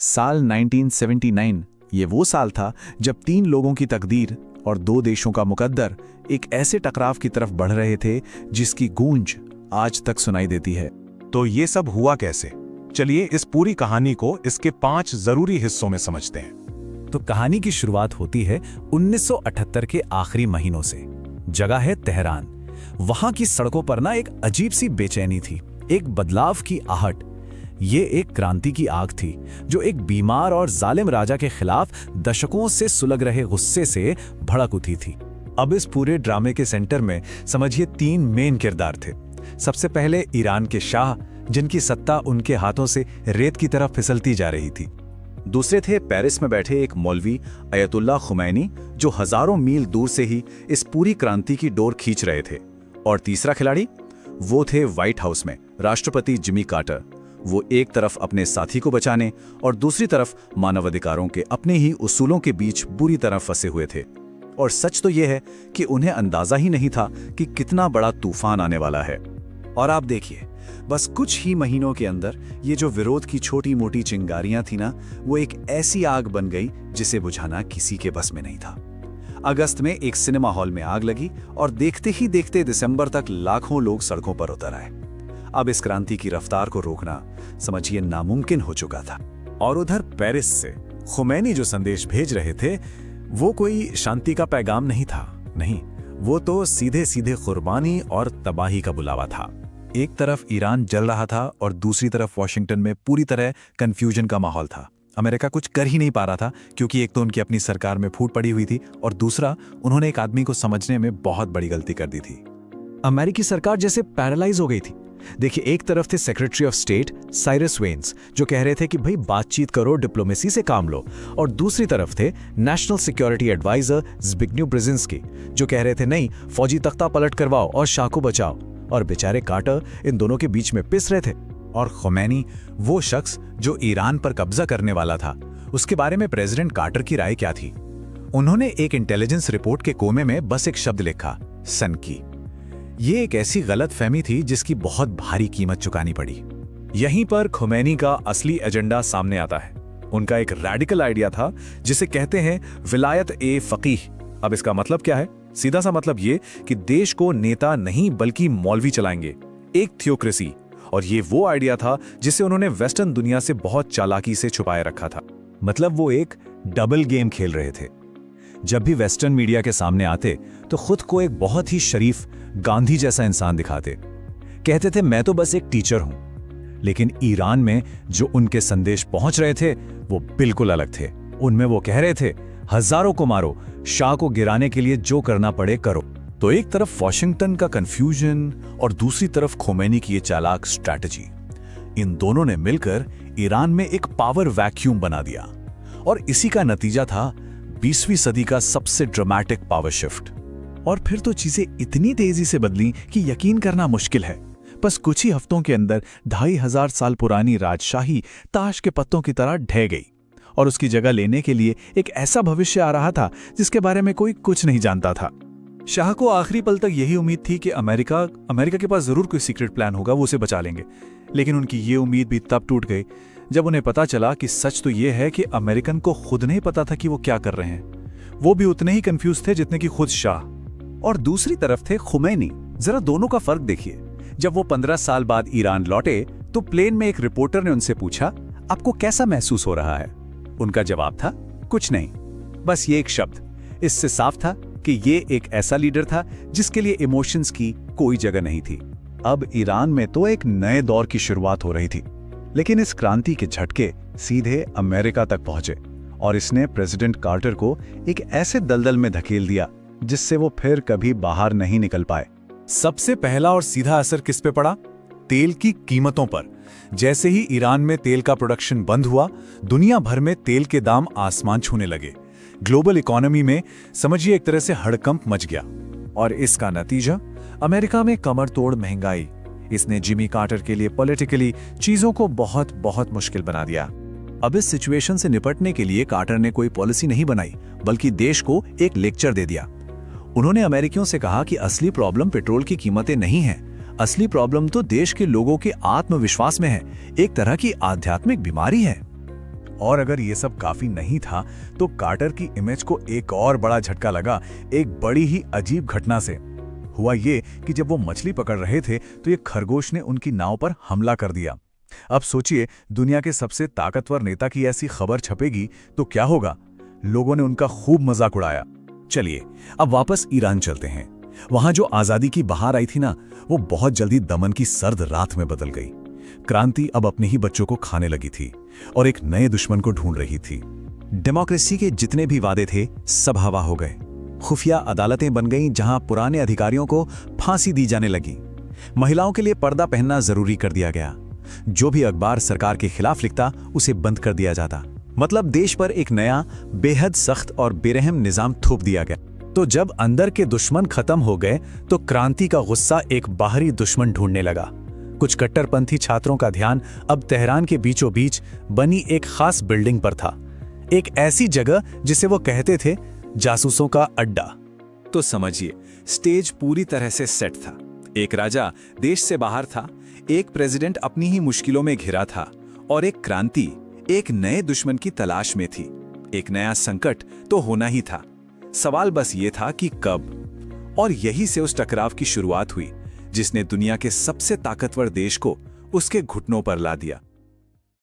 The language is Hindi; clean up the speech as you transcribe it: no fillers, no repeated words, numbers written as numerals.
साल 1979 ये वो साल था जब 3 लोगों की तकदीर और 2 देशों का मुकद्दर एक ऐसे टकराव की तरफ बढ़ रहे थे जिसकी गूंज आज तक सुनाई देती है। तो ये सब हुआ कैसे? चलिए इस पूरी कहानी को इसके 5 जरूरी हिस्सों में समझते हैं। तो कहानी की शुरुआत होती है 1978 के आखिरी महीनों से। जगह है तेहरान। वहां की सड़कों पर ना एक अजीब सी बेचैनी थी, एक बदलाव की आहट। ये एक क्रांति की आग थी जो एक बीमार और जालिम राजा के खिलाफ दशकों से सुलग रहे गुस्से से भड़क उठी थी। अब इस पूरे ड्रामे के सेंटर में समझिए 3 मेन किरदार थे। सबसे पहले ईरान के शाह, जिनकी सत्ता उनके हाथों से रेत की तरफ फिसलती जा रही थी। दूसरे थे पेरिस में बैठे एक मौलवी अयतुल्ला खुमैनी, जो हजारों मील दूर से ही इस पूरी क्रांति की डोर खींच रहे थे। और तीसरा खिलाड़ी, वो थे व्हाइट हाउस में राष्ट्रपति जिमी कार्टर। वो एक तरफ अपने साथी को बचाने और दूसरी तरफ मानवाधिकारों के अपने ही उसूलों के बीच बुरी तरह फंसे हुए थे। और सच तो ये है कि उन्हें अंदाजा ही नहीं था कि कितना बड़ा तूफान आने वाला है। और आप देखिए, बस कुछ ही महीनों के अंदर ये जो विरोध की छोटी मोटी चिंगारियां थी ना, वो एक ऐसी आग बन गई जिसे बुझाना किसी के बस में नहीं था। अगस्त में एक सिनेमा हॉल में आग लगी और देखते ही देखते दिसंबर तक लाखों लोग सड़कों पर उतर आए। अब इस क्रांति की रफ्तार को रोकना समझिए नामुमकिन हो चुका था। और उधर पेरिस से खुमैनी जो संदेश भेज रहे थे, वो कोई शांति का पैगाम नहीं था। नहीं, वो तो सीधे सीधे कुर्बानी और तबाही का बुलावा था। एक तरफ ईरान जल रहा था और दूसरी तरफ वॉशिंगटन में पूरी तरह कंफ्यूजन का माहौल था। अमेरिका कुछ कर ही नहीं पा रहा था, क्योंकि एक तो उनकी अपनी सरकार में फूट पड़ी हुई थी और दूसरा उन्होंने एक आदमी को समझने में बहुत बड़ी गलती कर दी थी। अमेरिकी सरकार जैसे पैरालाइज हो गई थी। देखिए, एक तरफ थे secretary of state Cyrus veins, जो कह रहे थे कि भाई बातचीत करो, डिप्लोमेसी से काम लो। और दूसरी तरफ थे नेशनल सिक्योरिटी एडवाइजर ज़्बिग्नेव ब्रेजिंस्की, जो कह रहे थे नहीं, फौजी तख्ता पलट करवाओ और शाह को बचाओ। और बेचारे कार्टर इन दोनों के बीच में पिस रहे थे। और खुमैनी, वो शख्स जो ईरान पर कब्जा करने वाला था, उसके बारे में प्रेसिडेंट कार्टर की राय क्या थी? उन्होंने एक इंटेलिजेंस रिपोर्ट के कोमे में बस एक शब्द लिखा, सनकी। ये एक ऐसी गलत फहमी थी जिसकी बहुत भारी कीमत चुकानी पड़ी। यहीं पर खुमैनी का असली एजेंडा सामने आता है। उनका एक रैडिकल आइडिया था जिसे कहते हैं विलायत ए फकीह। अब इसका मतलब क्या है? सीधा सा मतलब ये कि देश को नेता नहीं बल्कि मौलवी चलाएंगे, एक थियोक्रेसी। और ये वो आइडिया था जिसे उन्होंने वेस्टर्न दुनिया से बहुत चालाकी से छुपाए रखा था। मतलब वो एक डबल गेम खेल रहे थे। जब भी वेस्टर्न मीडिया के सामने आते तो खुद को एक बहुत ही शरीफ गांधी जैसा इंसान दिखाते। कहते थे मैं तो बस एक टीचर हूं। लेकिन ईरान में जो उनके संदेश पहुंच रहे थे वो बिल्कुल अलग थे। उनमें वो कह रहे थे, हजारों को मारो, शाह को गिराने के लिए जो करना पड़े करो। तो एक तरफ वॉशिंगटन का कंफ्यूजन और दूसरी तरफ खुमैनी की ये चालाक स्ट्रैटेजी, इन दोनों ने मिलकर ईरान में एक पावर वैक्यूम बना दिया। और इसी का नतीजा था 20वीं सदी का सबसे ड्रामेटिक पावर शिफ्ट। और फिर तो चीजें इतनी तेजी से बदली कि यकीन करना मुश्किल है। बस कुछ ही हफ्तों के अंदर 2500 साल पुरानी राजशाही ताश के पत्तों की तरह ढह गई और उसकी जगह लेने के लिए एक ऐसा भविष्य आ रहा था जिसके बारे में कोई कुछ नहीं जानता था। शाह को आखिरी पल तक यही उम्मीद थी कि अमेरिका के पास जरूर कोई सीक्रेट प्लान होगा, वो उसे बचा लेंगे। लेकिन उनकी ये उम्मीद भी तब टूट गई जब उन्हें पता चला कि सच तो ये है कि अमेरिकन को खुद नहीं पता था कि वो क्या कर रहे हैं। वो भी उतने ही कंफ्यूज थे जितने कि खुद शाह। और दूसरी तरफ थे खुमैनी। जरा दोनों का फर्क देखिए। जब वो 15 साल बाद ईरान लौटे तो प्लेन में एक रिपोर्टर ने उनसे पूछा, आपको कैसा महसूस हो रहा है? उनका जवाब था, कुछ नहीं, बस ये एक शब्द। इससे साफ था कि ये एक ऐसा लीडर था जिसके लिए इमोशंस की कोई जगह नहीं थी। अब ईरान में तो एक नए दौर की शुरुआत हो रही थी। लेकिन इस क्रांति के झटके सीधे अमेरिका तक पहुंचे और इसने प्रेसिडेंट कार्टर को एक ऐसे दलदल में धकेल दिया जिससे वो फिर कभी बाहर नहीं निकल पाए। सबसे पहला और सीधा असर किस पे पड़ा? तेल की कीमतों पर। जैसे ही ईरान में तेल का प्रोडक्शन बंद हुआ, दुनिया भर में तेल के दाम आसमान छूने लगे। ग्लोबल इकोनॉमी में समझिए एक तरह से हड़कंप मच गया। और इसका नतीजा अमेरिका में कमर तोड़ महंगाई। इसने जिमी कार्टर के लिए पॉलिटिकली चीजों को बहुत बहुत मुश्किल बना दिया। अब इस सिचुएशन से निपटने के लिए कार्टर ने कोई पॉलिसी नहीं बनाई, बल्कि देश को एक लेक्चर दे दिया। उन्होंने अमेरिकियों से कहा कि असली प्रॉब्लम पेट्रोल की कीमतें नहीं है, असली प्रॉब्लम तो देश के लोगों के आत्मविश्वास में है, एक तरह की आध्यात्मिक बीमारी है। और अगर ये सब काफी नहीं था तो कार्टर की इमेज को एक और बड़ा झटका लगा, एक बड़ी ही अजीब घटना से। हुआ ये कि जब वो मछली पकड़ रहे थे तो ये खरगोश ने उनकी नाव पर हमला कर दिया। अब सोचिए, दुनिया के सबसे ताकतवर नेता की ऐसी खबर छपेगी तो क्या होगा। लोगों ने उनका खूब मजाक उड़ाया। चलिए अब वापस ईरान चलते हैं। वहां जो आजादी की बहार आई थी ना, वो बहुत जल्दी दमन की सर्द रात में बदल गई। क्रांति अब अपने ही बच्चों को खाने लगी थी और एक नए दुश्मन को ढूंढ रही थी। डेमोक्रेसी के जितने भी वादे थे सब हवा हो गए। खुफिया अदालतें बन गईं जहां पुराने अधिकारियों को फांसी दी जाने लगी। महिलाओं के लिए पर्दा पहनना जरूरी कर दिया गया। जो भी अखबार सरकार के खिलाफ लिखता उसे बंद कर दिया जाता। मतलब देश पर एक नया बेहद सख्त और बेरहम निजाम थोप दिया गया। तो जब अंदर के दुश्मन खत्म हो गए तो क्रांति का गुस्सा एक बाहरी दुश्मन ढूंढने लगा। कुछ कट्टरपंथी छात्रों का ध्यान अब तेहरान के बीचों बीच बनी एक खास बिल्डिंग पर था, एक ऐसी जगह जिसे वो कहते थे जासूसों का अड्डा। तो समझिए, स्टेज पूरी तरह से सेट था। एक राजा देश से बाहर था, एक प्रेसिडेंट अपनी ही मुश्किलों में घिरा था और एक क्रांति एक नए दुश्मन की तलाश में थी। एक नया संकट तो होना ही था, सवाल बस ये था कि कब। और यही से उस टकराव की शुरुआत हुई जिसने दुनिया के सबसे ताकतवर देश को उसके घुटनों पर ला दिया।